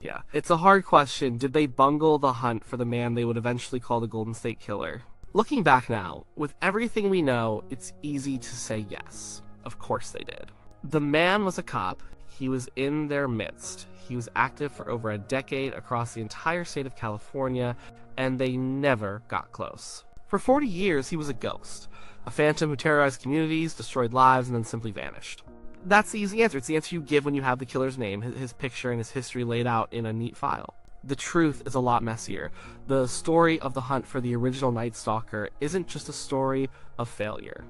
Yeah, it's a hard question. Did they bungle the hunt for the man they would eventually call the Golden State Killer? Looking back now, with everything we know, it's easy to say yes. Of course they did. The man was a cop. He was in their midst. He was active for over a decade across the entire state of California, and they never got close. For 40 years, he was a ghost, a phantom who terrorized communities, destroyed lives, and then simply vanished. That's the easy answer. It's the answer you give when you have the killer's name, his picture, and his history laid out in a neat file. The truth is a lot messier. The story of the hunt for the original Night Stalker isn't just a story of failure.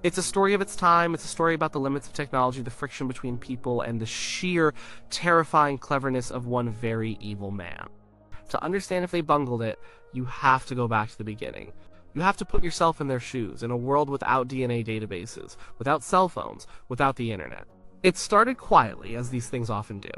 It's a story of its time. It's a story about the limits of technology, the friction between people, and the sheer, terrifying cleverness of one very evil man. To understand if they bungled it, you have to go back to the beginning. You have to put yourself in their shoes, in a world without DNA databases, without cell phones, without the internet. It started quietly, as these things often do.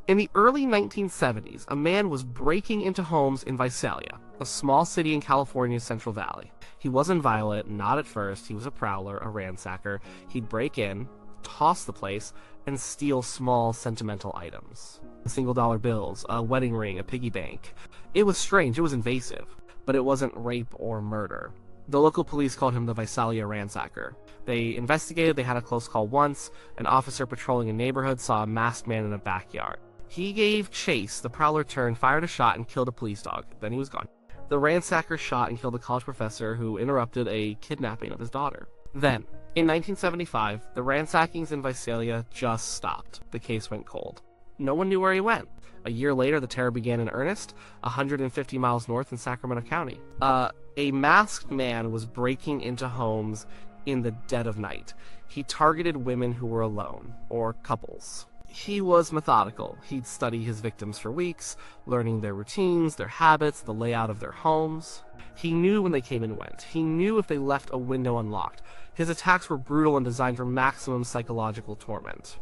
In the early 1970s, a man was breaking into homes in Visalia, a small city in California's Central Valley. He wasn't violent, not at first. He was a prowler, a ransacker. He'd break in, toss the place, and steal small, sentimental items. Single-dollar bills, a wedding ring, a piggy bank. It was strange, it was invasive, but it wasn't rape or murder. The local police called him the Visalia Ransacker. They investigated, they had a close call once. An officer patrolling a neighborhood saw a masked man in a backyard. He gave chase, the prowler turned, fired a shot, and killed a police dog. Then he was gone. The ransacker shot and killed a college professor who interrupted a kidnapping of his daughter. Then, in 1975, the ransackings in Visalia just stopped. The case went cold. No one knew where he went. A year later, the terror began in earnest, 150 miles north in Sacramento County. A masked man was breaking into homes in the dead of night. He targeted women who were alone, or couples. He was methodical. He'd study his victims for weeks, learning their routines, their habits, the layout of their homes. He knew when they came and went. He knew if they left a window unlocked. His attacks were brutal and designed for maximum psychological torment.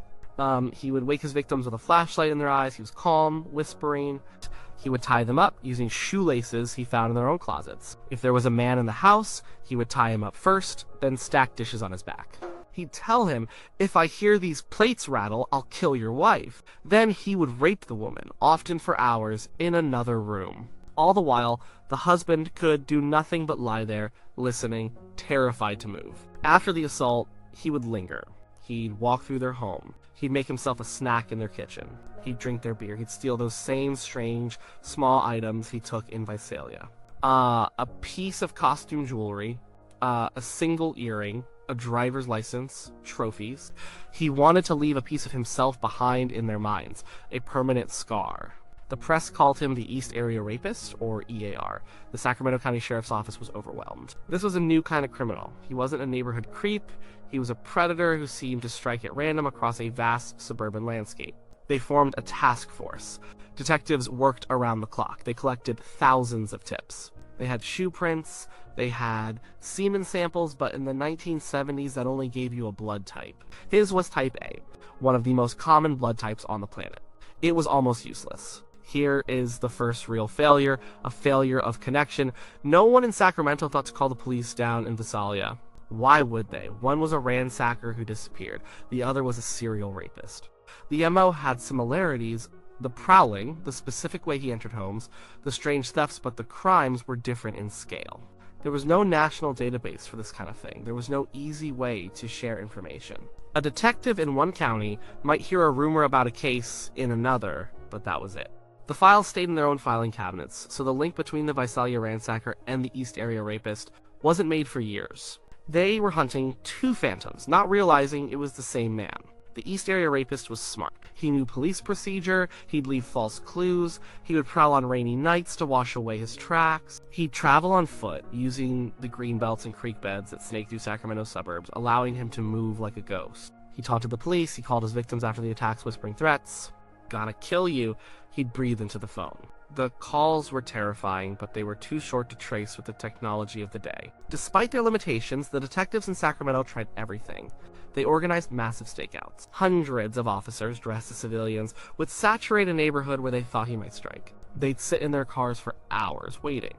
He would wake his victims with a flashlight in their eyes. He was calm, whispering. He would tie them up using shoelaces he found in their own closets. If there was a man in the house, he would tie him up first, then stack dishes on his back. He'd tell him, "If I hear these plates rattle, I'll kill your wife." Then he would rape the woman, often for hours, in another room. All the while, the husband could do nothing but lie there, listening, terrified to move. After the assault, he would linger. He'd walk through their home. He'd make himself a snack in their kitchen. He'd drink their beer. He'd steal those same strange, small items he took in Visalia. A piece of costume jewelry, a single earring, a driver's license, trophies. He wanted to leave a piece of himself behind in their minds, a permanent scar. The press called him the East Area Rapist, or EAR. The Sacramento County Sheriff's Office was overwhelmed. This was a new kind of criminal. He wasn't a neighborhood creep. He was a predator who seemed to strike at random across a vast suburban landscape. They formed a task force. Detectives worked around the clock. They collected thousands of tips. They had shoe prints, they had semen samples, but in the 1970s that only gave you a blood type. His was type A, one of the most common blood types on the planet. It was almost useless. Here is the first real failure, a failure of connection. No one in Sacramento thought to call the police down in Visalia. Why would they? One was a ransacker who disappeared. The other was a serial rapist. The MO had similarities. The prowling, the specific way he entered homes, the strange thefts, but the crimes were different in scale. There was no national database for this kind of thing. There was no easy way to share information. A detective in one county might hear a rumor about a case in another, but that was it. The files stayed in their own filing cabinets, so the link between the Visalia Ransacker and the East Area Rapist wasn't made for years. They were hunting two phantoms, not realizing it was the same man. The East Area Rapist was smart. He knew police procedure, he'd leave false clues, he would prowl on rainy nights to wash away his tracks. He'd travel on foot, using the green belts and creek beds that snake through Sacramento suburbs, allowing him to move like a ghost. He talked to the police, he called his victims after the attacks whispering threats. "Gonna kill you," he'd breathe into the phone. The calls were terrifying, but they were too short to trace with the technology of the day. Despite their limitations, the detectives in Sacramento tried everything. They organized massive stakeouts. Hundreds of officers dressed as civilians would saturate a neighborhood where they thought he might strike. They'd sit in their cars for hours, waiting.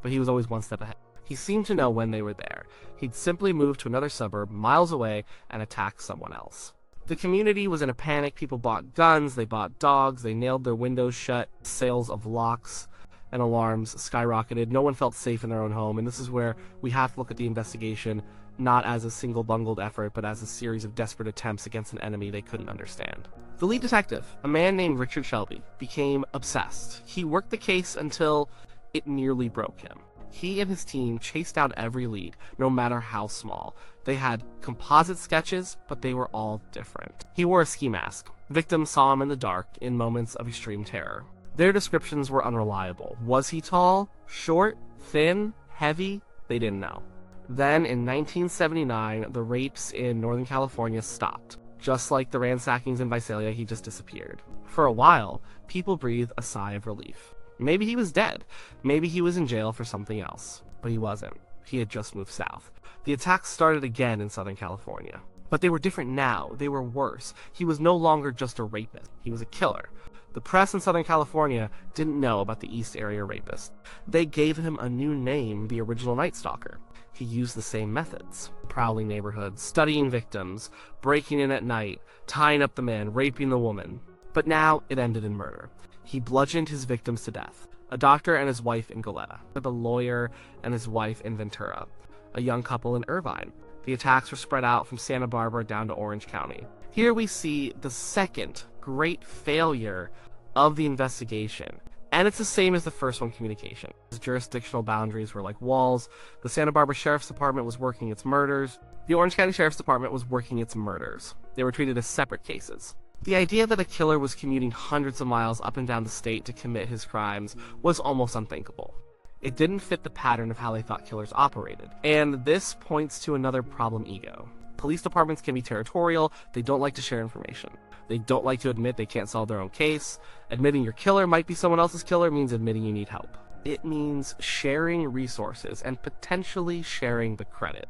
But he was always one step ahead. He seemed to know when they were there. He'd simply move to another suburb, miles away, and attack someone else. The community was in a panic. People bought guns, they bought dogs, they nailed their windows shut. Sales of locks and alarms skyrocketed. No one felt safe in their own home, and this is where we have to look at the investigation not as a single bungled effort, but as a series of desperate attempts against an enemy they couldn't understand. The lead detective, a man named Richard Shelby, became obsessed. He worked the case until it nearly broke him. He and his team chased down every lead, no matter how small. They had composite sketches, but they were all different. He wore a ski mask. Victims saw him in the dark in moments of extreme terror. Their descriptions were unreliable. Was he tall, short, thin, heavy? They didn't know. Then, in 1979, the rapes in Northern California stopped. Just like the ransackings in Visalia, he just disappeared. For a while, people breathed a sigh of relief. Maybe he was dead. Maybe he was in jail for something else. But he wasn't. He had just moved south. The attacks started again in Southern California. But they were different now. They were worse. He was no longer just a rapist. He was a killer. The press in Southern California didn't know about the East Area Rapist. They gave him a new name, the original Night Stalker. He used the same methods. Prowling neighborhoods, studying victims, breaking in at night, tying up the man, raping the woman. But now it ended in murder. He bludgeoned his victims to death. A doctor and his wife in Goleta. A lawyer and his wife in Ventura. A young couple in Irvine. The attacks were spread out from Santa Barbara down to Orange County. Here we see the second great failure of the investigation. And it's the same as the first one, communication. The jurisdictional boundaries were like walls. The Santa Barbara Sheriff's Department was working its murders. The Orange County Sheriff's Department was working its murders. They were treated as separate cases. The idea that a killer was commuting hundreds of miles up and down the state to commit his crimes was almost unthinkable. It didn't fit the pattern of how they thought killers operated. And this points to another problem: ego. Police departments can be territorial. They don't like to share information. They don't like to admit they can't solve their own case. Admitting your killer might be someone else's killer means admitting you need help. It means sharing resources and potentially sharing the credit.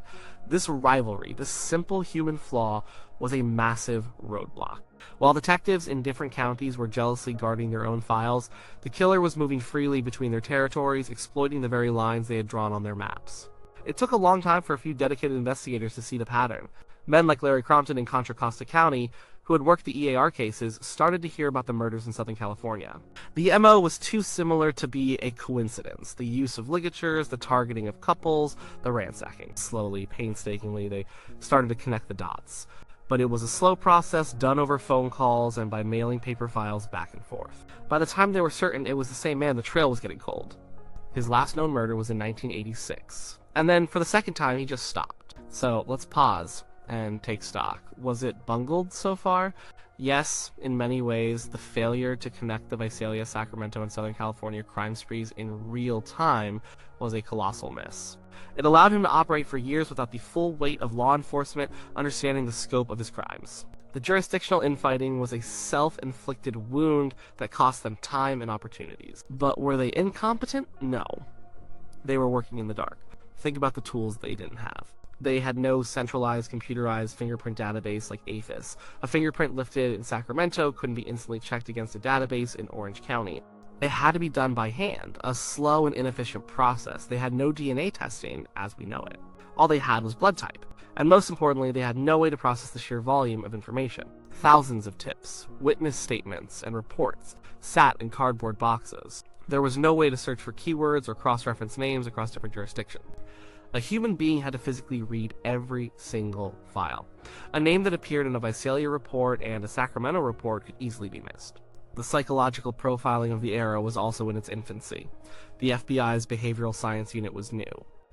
This rivalry, this simple human flaw, was a massive roadblock. While detectives in different counties were jealously guarding their own files, the killer was moving freely between their territories, exploiting the very lines they had drawn on their maps. It took a long time for a few dedicated investigators to see the pattern. Men like Larry Crompton in Contra Costa County, who had worked the EAR cases, started to hear about the murders in Southern California. The MO was too similar to be a coincidence. The use of ligatures, the targeting of couples, the ransacking. Slowly, painstakingly, they started to connect the dots. But it was a slow process done over phone calls and by mailing paper files back and forth. By the time they were certain it was the same man, the trail was getting cold. His last known murder was in 1986. And then, for the second time, he just stopped. So, let's pause and take stock. Was it bungled so far? Yes, in many ways. The failure to connect the Visalia, Sacramento, and Southern California crime sprees in real time was a colossal miss. It allowed him to operate for years without the full weight of law enforcement understanding the scope of his crimes. The jurisdictional infighting was a self-inflicted wound that cost them time and opportunities. But were they incompetent? No. They were working in the dark. Think about the tools they didn't have. They had no centralized, computerized fingerprint database like APHIS. A fingerprint lifted in Sacramento couldn't be instantly checked against a database in Orange County. It had to be done by hand, a slow and inefficient process. They had no DNA testing as we know it. All they had was blood type. And most importantly, they had no way to process the sheer volume of information. Thousands of tips, witness statements, and reports sat in cardboard boxes. There was no way to search for keywords or cross-reference names across different jurisdictions. A human being had to physically read every single file. A name that appeared in a Visalia report and a Sacramento report could easily be missed. The psychological profiling of the era was also in its infancy. The FBI's behavioral science unit was new.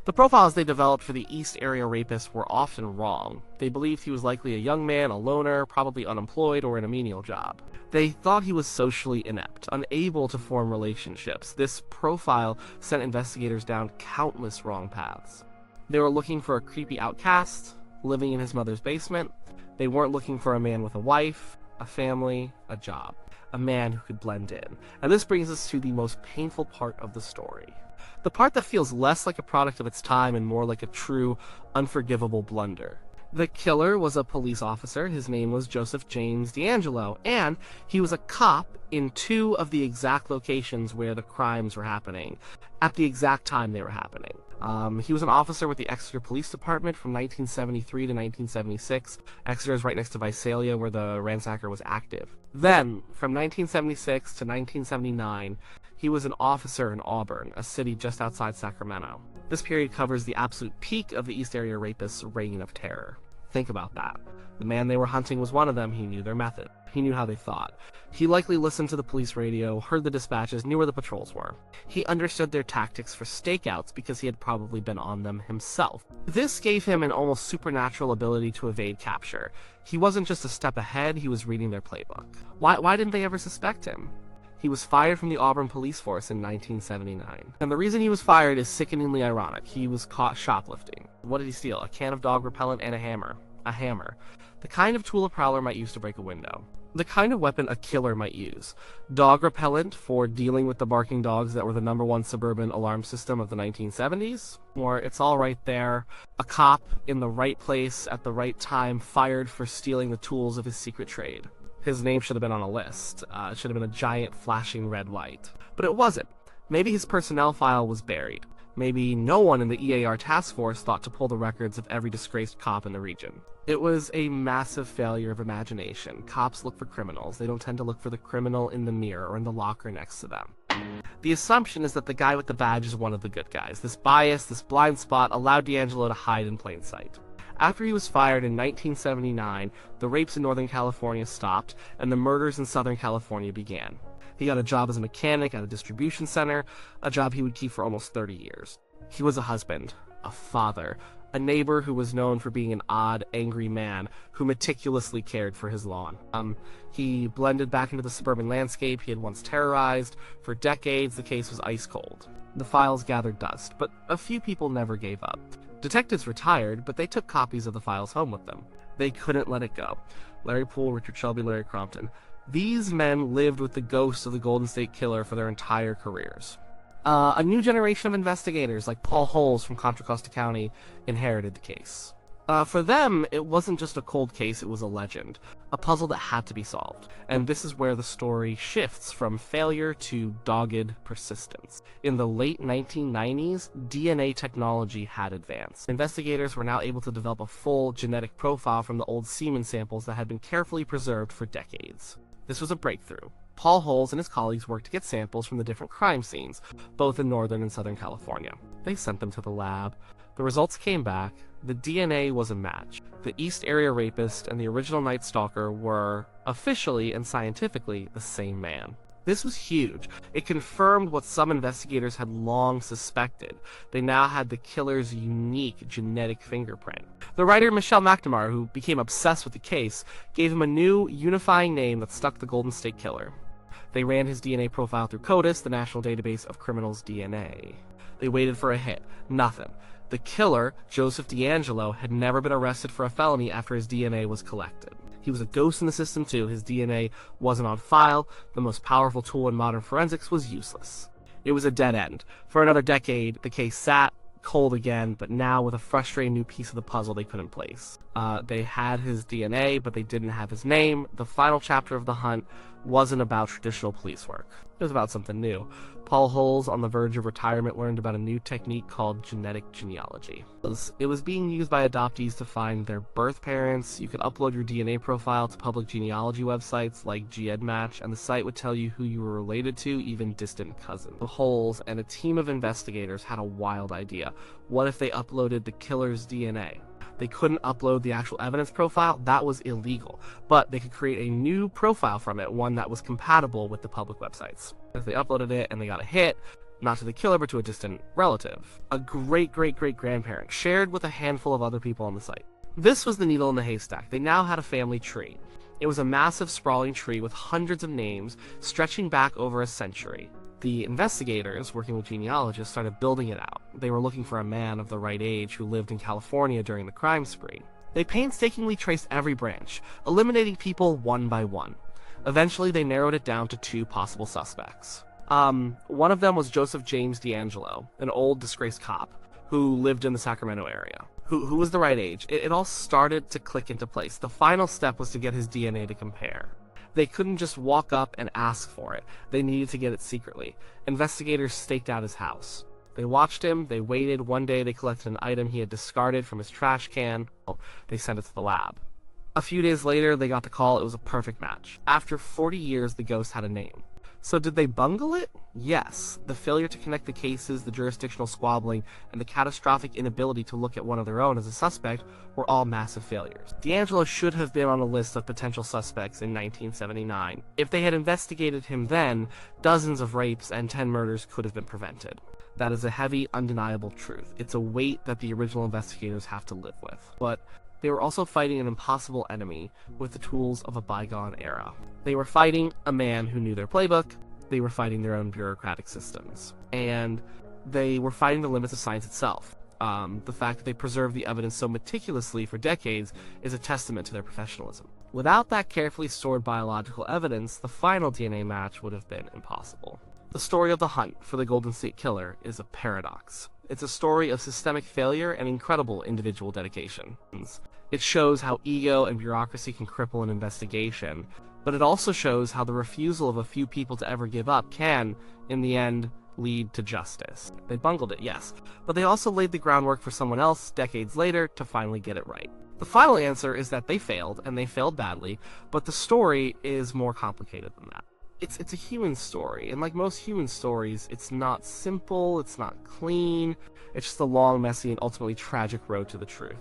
The profiles they developed for the East Area Rapist were often wrong. They believed he was likely a young man, a loner, probably unemployed, or in a menial job. They thought he was socially inept, unable to form relationships. This profile sent investigators down countless wrong paths. They were looking for a creepy outcast, living in his mother's basement. They weren't looking for a man with a wife, a family, a job. A man who could blend in. And this brings us to the most painful part of the story. The part that feels less like a product of its time and more like a true, unforgivable blunder. The killer was a police officer. His name was Joseph James D'Angelo, and he was a cop in 2 of the exact locations where the crimes were happening, at the exact time they were happening. He was an officer with the Exeter Police Department from 1973 to 1976. Exeter is right next to Visalia, where the Ransacker was active. Then, from 1976 to 1979, he was an officer in Auburn, a city just outside Sacramento. This period covers the absolute peak of the East Area Rapists' reign of terror. Think about that. The man they were hunting was one of them. He knew their method. He knew how they thought. He likely listened to the police radio, heard the dispatches, knew where the patrols were. He understood their tactics for stakeouts because he had probably been on them himself. This gave him an almost supernatural ability to evade capture. He wasn't just a step ahead, he was reading their playbook. Why didn't they ever suspect him? He was fired from the Auburn police force in 1979. And the reason he was fired is sickeningly ironic. He was caught shoplifting. What did he steal? A can of dog repellent and a hammer. A hammer. The kind of tool a prowler might use to break a window. The kind of weapon a killer might use. Dog repellent for dealing with the barking dogs that were the #1 suburban alarm system of the 1970s. Or it's all right there. A cop in the right place at the right time fired for stealing the tools of his secret trade. His name should have been on a list. It should have been a giant flashing red light. But it wasn't. Maybe his personnel file was buried. Maybe no one in the EAR task force thought to pull the records of every disgraced cop in the region. It was a massive failure of imagination. Cops look for criminals. They don't tend to look for the criminal in the mirror or in the locker next to them. The assumption is that the guy with the badge is one of the good guys. This bias, this blind spot, allowed D'Angelo to hide in plain sight. After he was fired in 1979, the rapes in Northern California stopped, and the murders in Southern California began. He got a job as a mechanic at a distribution center, a job he would keep for almost 30 years. He was a husband, a father, a neighbor who was known for being an odd, angry man who meticulously cared for his lawn. He blended back into the suburban landscape he had once terrorized. For decades, the case was ice cold. The files gathered dust, but a few people never gave up. Detectives retired, but they took copies of the files home with them. They couldn't let it go. Larry Poole, Richard Shelby, Larry Crompton. These men lived with the ghost of the Golden State Killer for their entire careers. A new generation of investigators, like Paul Holes from Contra Costa County, inherited the case. For them, it wasn't just a cold case, it was a legend. A puzzle that had to be solved. And this is where the story shifts from failure to dogged persistence. In the late 1990s, DNA technology had advanced. Investigators were now able to develop a full genetic profile from the old semen samples that had been carefully preserved for decades. This was a breakthrough. Paul Holes and his colleagues worked to get samples from the different crime scenes, both in Northern and Southern California. They sent them to the lab. The results came back. The DNA was a match. The East Area Rapist and the original Night Stalker were, officially and scientifically, the same man. This was huge. It confirmed what some investigators had long suspected. They now had the killer's unique genetic fingerprint. The writer Michelle McNamara, who became obsessed with the case, gave him a new, unifying name that stuck the Golden State Killer. They ran his DNA profile through CODIS, the National Database of Criminals' DNA. They waited for a hit. Nothing. The killer, Joseph D'Angelo, had never been arrested for a felony after his DNA was collected. He was a ghost in the system too. His DNA wasn't on file. The most powerful tool in modern forensics was useless. It was a dead end. For another decade, the case sat cold again, but now with a frustrating new piece of the puzzle they couldn't place. They had his DNA, but they didn't have his name. The final chapter of the hunt wasn't about traditional police work. It was about something new. Paul Holes, on the verge of retirement, learned about a new technique called genetic genealogy. It was being used by adoptees to find their birth parents. You could upload your DNA profile to public genealogy websites like GEDmatch, and the site would tell you who you were related to, even distant cousins. Holes and a team of investigators had a wild idea. What if they uploaded the killer's DNA? They couldn't upload the actual evidence profile. That was illegal. But they could create a new profile from it, one that was compatible with the public websites. If they uploaded it and they got a hit, not to the killer, but to a distant relative, a great-great-great-grandparent, shared with a handful of other people on the site. This was the needle in the haystack. They now had a family tree. It was a massive, sprawling tree with hundreds of names, stretching back over a century. The investigators, working with genealogists, started building it out. They were looking for a man of the right age who lived in California during the crime spree. They painstakingly traced every branch, eliminating people one by one. Eventually, they narrowed it down to 2 possible suspects. One of them was Joseph James D'Angelo, an old disgraced cop who lived in the Sacramento area, who was the right age. It all started to click into place. The final step was to get his DNA to compare. They couldn't just walk up and ask for it. They needed to get it secretly. Investigators staked out his house. They watched him, they waited, one day they collected an item he had discarded from his trash can. They sent it to the lab. A few days later, they got the call. It was a perfect match. After 40 years, the ghost had a name. So did they bungle it? Yes. The failure to connect the cases, the jurisdictional squabbling, and the catastrophic inability to look at one of their own as a suspect were all massive failures. D'Angelo should have been on a list of potential suspects in 1979. If they had investigated him then, dozens of rapes and 10 murders could have been prevented. That is a heavy, undeniable truth. It's a weight that the original investigators have to live with. But they were also fighting an impossible enemy with the tools of a bygone era. They were fighting a man who knew their playbook, they were fighting their own bureaucratic systems, and they were fighting the limits of science itself. The fact that they preserved the evidence so meticulously for decades is a testament to their professionalism. Without that carefully stored biological evidence, the final DNA match would have been impossible. The story of the hunt for the Golden State Killer is a paradox. It's a story of systemic failure and incredible individual dedication. It shows how ego and bureaucracy can cripple an investigation, but it also shows how the refusal of a few people to ever give up can, in the end, lead to justice. They bungled it, yes, but they also laid the groundwork for someone else, decades later, to finally get it right. The final answer is that they failed, and they failed badly, but the story is more complicated than that. It's a human story, and like most human stories, it's not simple, it's not clean, it's just a long, messy, and ultimately tragic road to the truth.